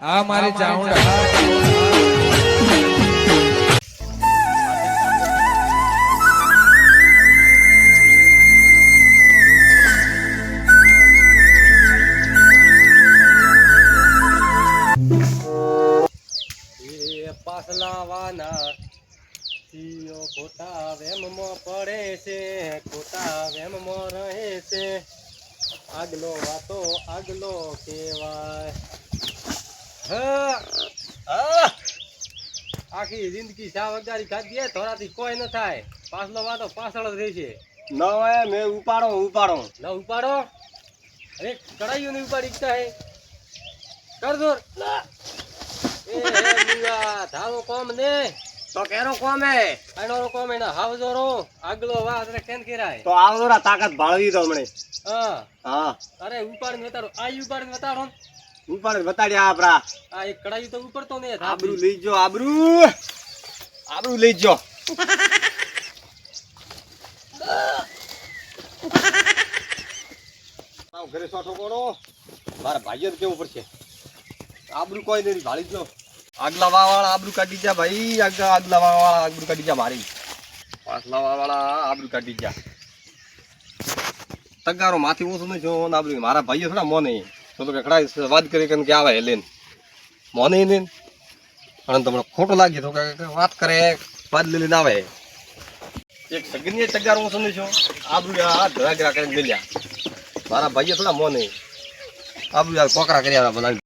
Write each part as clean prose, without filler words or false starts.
આ મારી ચાઉંડા પાસલાવાના સીઓ ખોટા વેમમાં પડે છે, ખોટા વેમમાં રહે છે. આગલો વાતો આગલો કહેવાય. આખી જિંદગી ચા વગાડી ખાધી થોડાથી કોઈ ન થાય. પાછલો વાતો પાછળ જ રહેશે. ન હોય મેં ઉપાડો ન ઉપાડો. અરે કડાઈઓ ની ઉપાડી ઈચ્છા હે કર દોર. ધારો કોમ ને તો કેરો કોમ હે આનો કોમ એના હાવજોરો આગલો વા એટલે કેન કેરાય તો આવરા તાકાત ભાળવી દો હમણે. હા અરે ઉપાડીને વતાડો આ ઉપાડીને વતાડો ઉપાડીને વતાડ્યા આપડા આ એક કડાઈ તો ઉપડતો ને આબરૂ લઈજો આબરૂ લઈજો. ઘરે સોઠો કોનો મારા ભાઈઓ કેવું પડશે. આબરૂ કોઈ નહીં ભાળી જો. આગલા વાળા આબરૂ કાઢી જા ભાઈ. આગલા વાળા આબરૂ કાઢી જા મારી. પાછલા વાળા આબરૂ કાઢી જા. તગારો માથી ઓછું નહીં જો આબરૂ. મારા ભાઈઓ થોડા મોને તો કકડા વાત કરી કે આવે હેલેન મોને ને અને તમને ખોટો લાગે તો વાત કરે વાત લઈને આવે. એક સગીને તગારો ઓછું નહીં જો આબરૂ આ ધરાગરા કરીને મેલ્યા. મારા ભાઈઓ થોડા મોને આબરૂ યાર કોકરા કર્યા બનાવી.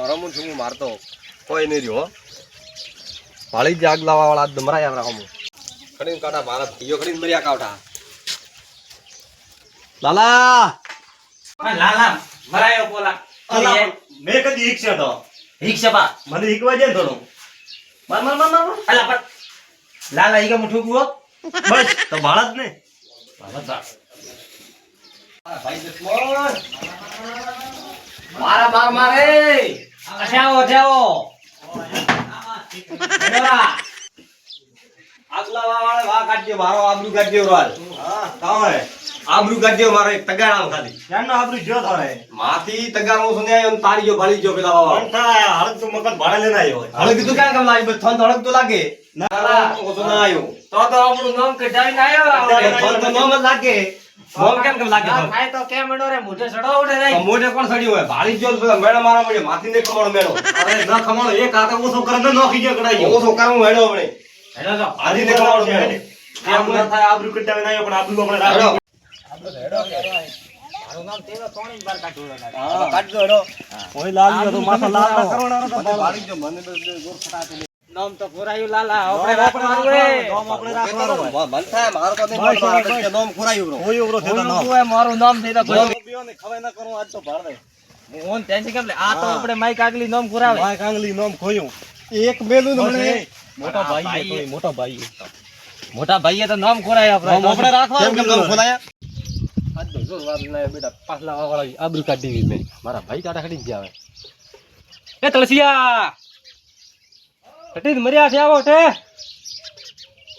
હરામું છું મારતો કોઈ નહીં રહ્યો. ભાળી જ આગ લાવવા વાળા મરાયા રાખો ખડીને કાઢા. મારા ભાઈઓ ખડીને મર્યા કાઢા. લાલા લાલા મરાયો બોલા મેં કદી હિક્ષા તો રિક્ષા બા મને હિકવા જાય થોડું મર અલા પણ લાલા ઈગા મુઠું ગુઓ બસ તો ભાળ જ ને ભાઈ દુશ્મન મારા બાર મારે અઠાવો આગલા વાળા વા કાઢજો. મારો આબરૂ કાઢજો રોલ. હા કાવે આબરૂ કાઢજો મારો એક તગારામ ખાલી જાનનો આપણું જો થારે માથી તગારો સુન્યા અને તારી જો ભાળી જો પેલા વાળો પણ થાય હળક તો મગજ ભાડે લઈને આવ્યો હળક કીધું ક્યાં કામ લાગી બસ થોન હળક તો લાગે ના ઓછો ના આવ્યો તો આપણું નામ કઢાવીને આવ્યો થોન તો નોમ જ લાગે. મોમ કેમ લાગે થોન? થાય તો કેમ એડો રે મોઢે સડો ઉડે રે તો મોઢે કોણ સડ્યું હોય? ભાળી જો પેલા મેળા મારા મળે માથી ને કમાણો મેળો. અરે ન ખમણો એક હાથે ઓછો કરે ને નોખી ગયો કડાઈ ગયો ઓછો કરું હેડો આપણે હેડો તો આજી ને કમાણો છે આમ ન થાય આબરૂ કટાવીને આવ્યો પણ આબરૂ આપણે રાખો મારું નામ તેનો સોણી બાર કાઢ્યું રે હા કાઢજો હેડો. કોઈ લાલ તો માથા લાલ ના કરવાના તો ભાળી જો મને તો જોર ફટાતું. નામ તો પુરાયું લાલા આપણે રાખવાનું રે નામ આપણે રાખવાનું મન થાય મારો તો નહીં મન મારે કે નામ ખોરાયું બ્રો. કોઈ ઉભરો થતો ના ઓય મારું નામ થઈ તો પીઓને ખવાય ના કરું આજ તો ભાડે મોહન ટેન્શન કેમ લે આ તો આપણે માઈક આગલી નામ પુરાવે માય કાંગલી નામ ખોયું એક મેલું ને મને મોટા ભાઈ તો મોટા ભાઈ મોટા ભાઈએ તો નામ ખોરાય નામ આપણે રાખવાનું કેમ નામ ખોલાયા? આજ તો જો વાત ના બેટા પાછલા વાળા આબરૂ કાઢી દીધી મેં મારા ભાઈ કાઢા ખડી ગયા હવે એ તળસિયા ટટી મર્યા છે આવો તે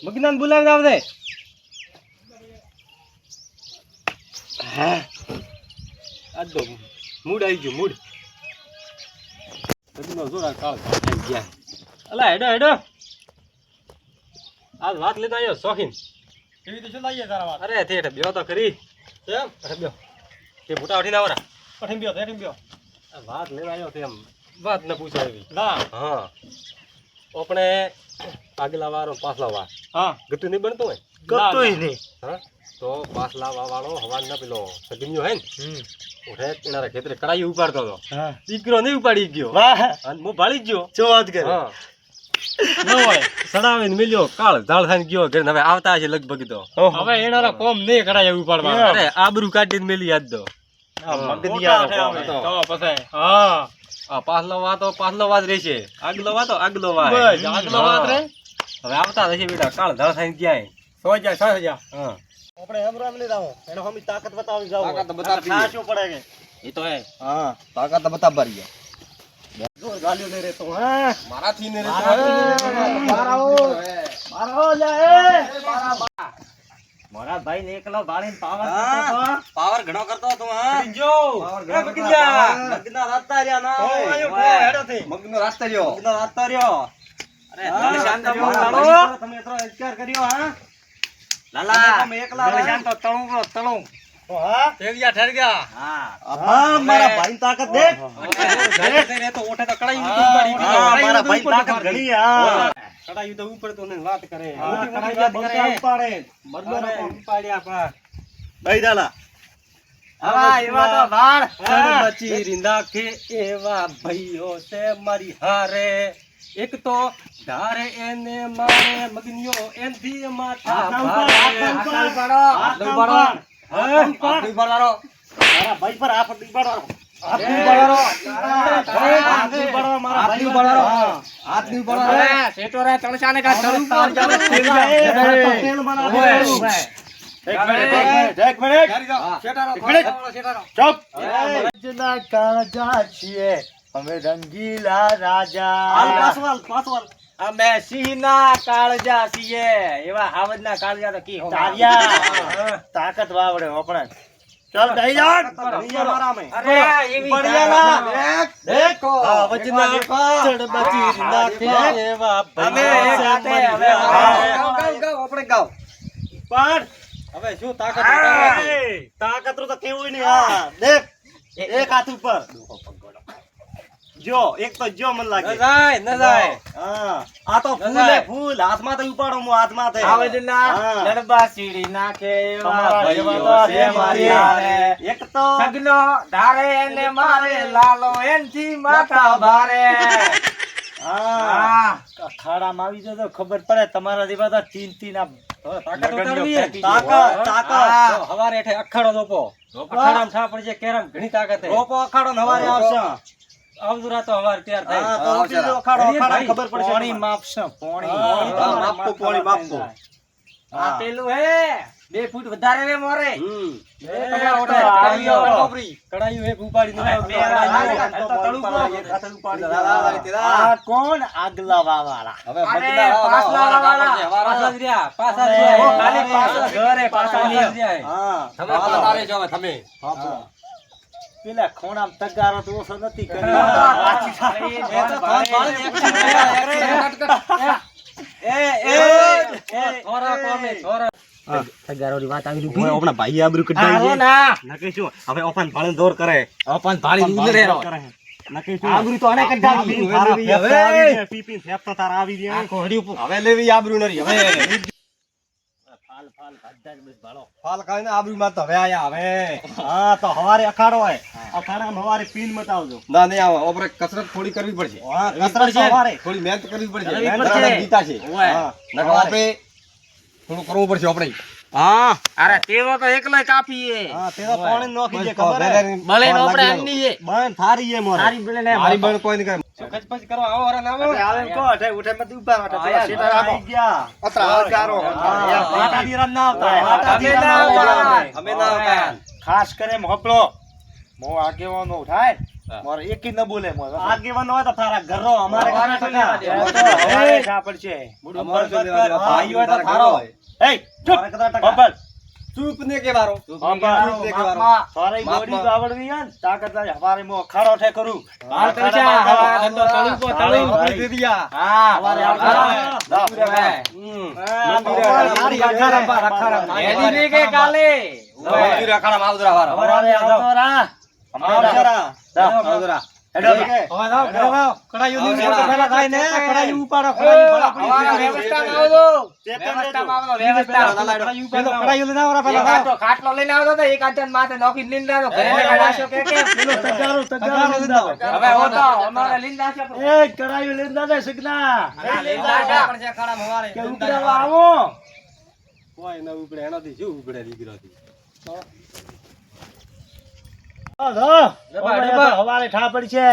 મગનાન બોલાવીને આવજે હા આજ તો મૂડ આવી ગયું મૂડ બધીનો જોરા કાળ થઈ ગયા અલા હેડો આજ વાત લેતા આવ્યો શોખીન કેવી રીતે લાઈએ તારા વાત અરે તે બ્યો તો ખરી કેમ અરે બ્યો તે મોટા ઉઠીને આવરા ઠેઠી બ્યો આ વાત લેવા આવ્યો તેમ વાત ન પૂછો એવી ના હા આપણે આગલા વાળો પાછલા વાર હા ગતું નહીં બનતું હોય ગતોય નહીં હા તો પાછલા વાળો હવા ન પેલો સગન્યો હે ને ઉઠે એના ખેતરે કડાઈ ઉપાડતો હતો હા દીકરો નહીં ઉપાડી ગયો વાહ અને હું ભાળી જ ગયો ચો વાત કરે હા ન હોય સડાવીને મિલ્યો કાળ ઝાડ થઈને ગયો ઘરે હવે આવતા હશે લગભગ તો હવે એના કોમ નહીં કડાઈ ઉપાડવા અરે આબરૂ કાઢીને મેલી યાદ દો હા આ પાછલો વાત રહેશે આગલો વાત આગલો વાત રે હવે આવતા હશે બેટા કાળ ઝાડ થઈને ક્યાંય હા આપણે એમ રામ નહીં રાવો એને હમી તાકાત બતાવી જાવ તાકાત બતાવી ખાશું પડે કે એ તો હે હા તાકાત બતાવવા રહ્યા. જોર ગાલ્યો નહીં રહેતો હા મારાથી ને મારાઓ લે મારા ભાઈ ને એકલો બાળીને પાવર કરતો હતો. પાવર ઘણો કરતો હતો હા જો એ બકીજા મગના રાતા રહ્યા ના ઓ હોય. આયો કો હેડો થી મગનો રાસ્તો રહ્યો મગના રાતા રહ્યો. અરે શાંત તમે બોલો તમે એટલો અધિકાર કર્યો હા લાલા તમે એકલા રહો. શાંત તળું તળું હા ઠેર ગયા હા મારા ભાઈ તાકાત દેખ. તો ઓઠે તો કડાઈ હા મારા ભાઈ તાકાત ઘણી હા કડાઈ તો ઉપર તો ને વાત કરે હા, મોટી મોટી કડાઈ વાત બંકા કરે ઉપાડે. મરદાનો પણ ઉપાડ્યા પા દઈ દાલા આવા એવા તો વાળ હા. બચી રીંદા કે એવા ભાઈઓ છે મારી હારે એક તો ધારે એને મારે મગનિયો એનથી માથા હાથ ઉપર, હાથ ઉપર. હાથ ઉપર. હાથ મારા ભાઈ પર હાથ ઉપાડો. હાથ ઉપાડો. હાથ ઉપાડો મારા ભાઈ પર. હા. હાથ ની ઉપર સેટો રે તણસાને કા તળું તેલ બનાવે. એક મિનિટ, એક મિનિટ. ચૂપ. રાજના કાળજા છીએ અમે રંગીલા રાજા. અમે સિંહના કાળજા છીએ એવા હાવજના કાળજા તો કી તારિયા. તાકાત વાવડે આપણે. ચાલ દઈ જા. દઈ જા મારા અમે. અરે એવી બળિયાલા. દેખો. વચના ચડબચી નાખે એવા અમે ભાઈ એક હાથે છે હવે મારી. ગાવ આપણે ગાવ પણ હવે શું તાકાત બતાવે? તાકાત તો કેવું નહીં. હા દેખ એક હાથ ઉપર જો એક તો જો મન લાગે. ન જાય ન જાય હા આ તો ફૂલ હે ફૂલ. હાથમાં તો ઉપાડો હું હાથમાં તે. હાવજના હા. લડબા સીડી નાખે એવા તમારા ભાઈઓ જેવા તો છે છે મારી મારી હારે. એક તો સગનો ધારે એને મારે લાલો એનથી માથા ભારે હા અખાડામાં આવી જતો ખબર પડે તમારા જેવા તો તીન આ તાકાત ઉતારવી હે. તાકાત, તાકાત. જો હવારે હેઠે અખાડો રોપો અખાડામાં છા પડશે કેરમ ઘણી તાકાત હે રોપો અખાડો ને હવારે આવશે. આવતું રાતો હવારે તૈયાર થાય હા તો રોપી દો અખાડો. અખાડામાં ખબર પડશે પાણી તમારે. માપશે પાણી હા, માપવું, પાણી માપવું. આ હા. પેલું હે 2 ફૂટ વધારે રે મોરે હમ. કડાયું એક ઉપાડી દો આ કોણ આગલા વાવાળા? હવે અરે મગના પાછલા વાળા વાળા પાછલા જ રહ્યા પાછા જ રહ્યા ખાલી પાછલા ઘરે પાછા જ રહ્યા હા તમે પાછા તારે જો હવે તમે હા. પેલા ખોણામ તગારો તો ઓછો નથી એ કર્યો. તો ફોન પાડીને થોરા કોમે થોરા આપણા ભાઈ આબરૂ હારો ના નકે શું હવે ઓપન ભાળે દોર કરે. ઓપન ભાળી ઉલરે રહો નકે શું આબરૂ તો આને કઢાવી. હવે પીપી ફેફ તો તારા આવી ગયા. આખો હડી ઉપર હવે લેવી આબરૂ નરી હવે ફાલ ફાલ બધા જ બસ ભાળો. ફાલ ખાઈને આબરૂ માં તો હવે આયા હવે હા તો હવારે અખાડો હોય. અખાડામાં હવારે પીન મતાવજો. ના નહીં આવે આપણે કસરત થોડી કરવી પડશે હા કસરત તો હવારે. થોડી મહેનત કરવી પડશે કરવી મહેનત પડશે. કરવાના ગીતા છે ઓય. હા. નકર આપણે થોડું કરવું પડશે આપણે હા અરે તેવો તો એકલો કાપીએ હા તેરા પાણી નોખી દે બસ તો ખબર હે? ભેગાની ભલે ફાલ આપણે લાગી અંડી છે બંધ થારી હે મોરે. સારી ભલે ને મારી બહેન કોઈ નહીં કરે કચપચ કરવા આવો અરે ના આવો અરે આવે એમ કહો, અઠે ઉઠે મત ઉભા માટે પેલા આયા, શેઠા આયા. આવી ગયા. અત્રા હજારો હા, માતા દીરા ના આવતા. માતા અમે દીરા ના ના આવતા. આવતા. અમે ના આવતા. ખાસ કરે મોકલો મો આગેવાનો થાય મારે એક ન બોલે મોર આગેવાનો હોય તો તારા ઘરો અમારે અમારે ઘરે તો લેવા ટકા. દેવા. એ તો હવે ખા પડશે. અમારે તો લેવા દેવા. ભાઈ હોય તો તારા થારો. ઘરે હોય. એય, ચૂપ. બબલ. ચૂપ ને કે વારો બબલ. ચૂપ ને કે વારો તારી માપમાં. બોડી તો આવડવી હે ને, તાકાત હોય. હવારે મો ખાડો ઠે કરું. હાલ કરી જા, હવા ધંધો તળું કો તળું. ભાઈ. દે દિયા હા હવારે હા. આવતા. મારી અખાડા પર અખાડા એની બી કે કાલે મંદિર અખાડા આવદરા વાળા હવારે આવતો રા. આવતો રા. આવદરા હેડો કે. હવે લાવ ઘરે લાવ કડાયું ની હવે પેલા થાય ને કડાયું ઉપાડો હવાના વ્યવસ્થામાં આવજો ચેતન વ્યવસ્થામાં આવજો વ્યવસ્થા પેલો કડાયું લઈને આવો પેલા ખાટલો લઈને આવતો તો એક આટન માથે નોકી લીંદ આવતો ઘરે લઈને આશો કે પેલો તગારો લંદાવો. હવે હો તો અમારે લીંદ આશો એ કરાયું લેંદા દે સગના. લીંદ આશો પણ છે ખાડા હવારે કે ઉકળાવા આવો. કોઈ ન ઉપડે એનાથી શું ઉપડે દીકરાથી હવારે ઠા પડી છે.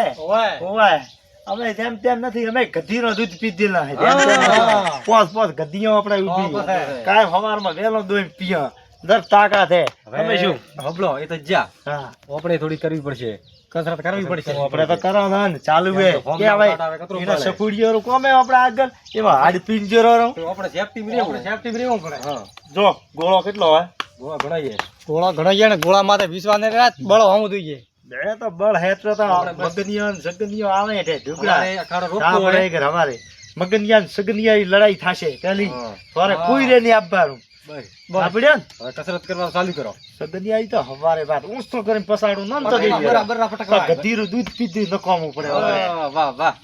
ઓય. અમે જેમ તેમ નથી, અમે ગધીનો દૂધ પીધેલા છે. જેમ તેમ નથી. પોસ પોસ ગધીઓ આપણે ઊભી. કાયમ હવારમાં વેલો દોઈ પીયા. દર તાકાત છે. અમે શું? હબળો એ તો જા હા. આપણે થોડી કરવી પડશે કસરત કરવી પડશે આપણે તો કરવાનું ને ચાલુ હે ફોર્મ કે ભાઈ કાઢાવે, કતરું એના પડે. સફુડિયો કોમે આપણે આગળ એમાં હાડ પિંજરો રહો. તો આપણે સેફટી રહેવું સેફટી રહેવું પડે હા જો ગોળો કેટલો હોય ગોળા ઘણાઈએ ગોળા ઘણા ને ગોળા માથે વિશ્વાસ ને રાત બળો હમ જોઈએ એ તો બળ હેત્ર તો મગનિયો ને સગનિયો આવે છે ઢુકડા અમારે અખાડો રોકવો કામ હોય. રહે કે અમારે મગનિયા ને સગનિયા ની લડાઈ થાશે પેલી હા. તોરે હા. કોઈ રે નહીં આપવાનું બસ. આપડ્યો ને હવે કસરત કરવા ચાલુ કરો સગનિયા ઈ તો હવારે વાત ઊંચો કરીને પસાડું ન તો દઈ બરાબર ફટકવા. ગધીરું દૂધ પીધું નકામું પડે હવે. વાહ વાહ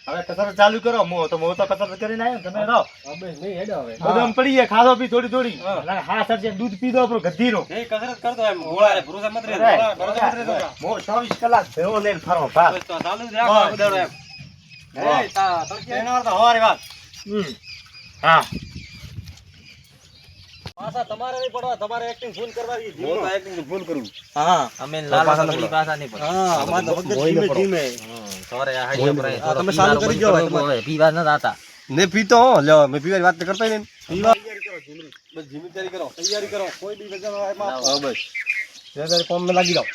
હવે કસરત ચાલુ કરો મો તો કસરત કરીને આવ્યો ને તમે રહો હવે નહીં હેડો હવે બધું પડી જાય ખાધો પી થોડી થોડી હા. હા સર દૂધ પીધો આપણું ગધીરો એ કસરત કરતો એમ ગોળાને ભરોસા મત રહેતો. ગોળા ભરોસા મત રહેતો. મો 24 કલાક ભેળો લઈને ફરો ભા બસ તો ચાલુ જ રાખો બસ. બધાનો એમ. વાહ. એ તા તડકે એનો અર્થ હવારે વાત હા પાછા તમારે નહીં પડવા તમારે એક્ટિંગ ફૂલ કરવાની હું તો acting તો full કરું. હા અમે પાછા ન પડો. હા અમાર તો વગર ધીમે ધીમે હા, તમે ચાલુ કરી દો હવે. પીવા ન દાતા ને પીતો હો, લ્યો મેં પીવાની વાત તો કરતો ય નહીં. બસ જીમી તૈયારી કરો કોઈ બી વજન હોય એમાં હા, બસ. જરા કોમ માં લાગી જાઓ.